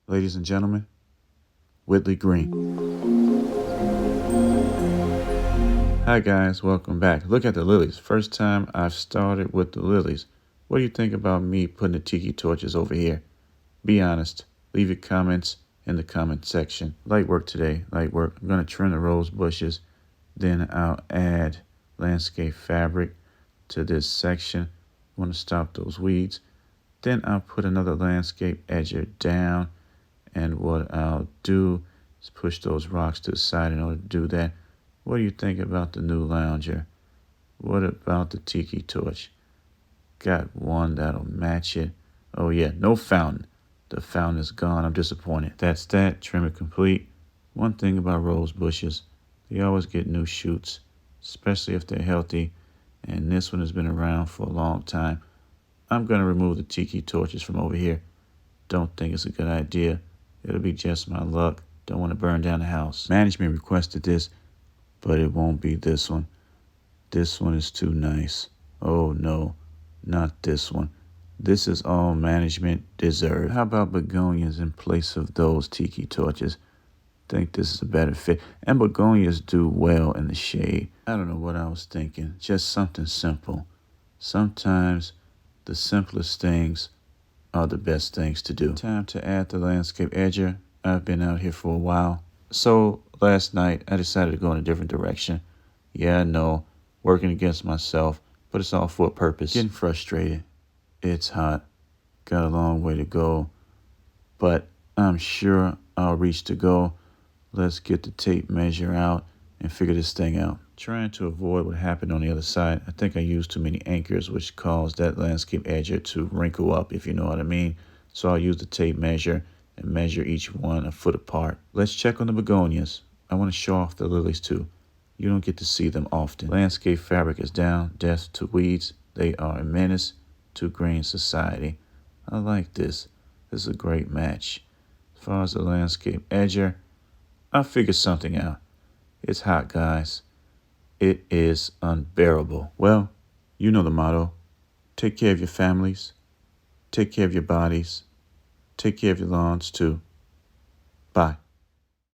Ladies and gentlemen, Whitley Green. Hi guys, welcome back. Look at the lilies. First time I've started with the lilies. What do you think about me putting the tiki torches over here? Be honest. Leave your comments in the comment section. Light work today, light work. I'm going to trim the rose bushes. Then I'll add landscape fabric to this section. I want to stop those weeds. Then I'll put another landscape edger down. And what I'll do is push those rocks to the side in order to do that. What do you think about the new lounger? What about the tiki torch? Got one that'll match it. Oh yeah, no fountain. The fountain is gone. I'm disappointed. That's that. Trim it complete. One thing about rose bushes, they always get new shoots, especially if they're healthy. And this one has been around for a long time. I'm going to remove the tiki torches from over here. Don't think it's a good idea. It'll be just my luck. Don't want to burn down the house. Management requested this, but it won't be this one. This one is too nice. Oh no, not this one. This is all management deserved. How about begonias in place of those tiki torches? Think this is a better fit. And begonias do well in the shade. I don't know what I was thinking. Just something simple. Sometimes the simplest things are the best things to do. Time to add the landscape edger. I've been out here for a while. So last night I decided to go in a different direction. Yeah, I know, working against myself, but it's all for a purpose. Getting frustrated. It's hot. Got a long way to go, but I'm sure I'll reach the goal. Let's get the tape measure out and figure this thing out. Trying to avoid what happened on the other side. I think I used too many anchors, which caused that landscape edger to wrinkle up, if you know what I mean. So I'll use the tape measure and measure each one a foot apart. Let's check on the begonias. I want to show off the lilies too. You don't get to see them often. Landscape fabric is down, death to weeds. They are a menace to green society. I like this. This is a great match. As far as the landscape edger, I figured something out. It's hot, guys. It is unbearable. Well, you know the motto. Take care of your families. Take care of your bodies. Take care of your lawns, too. Bye.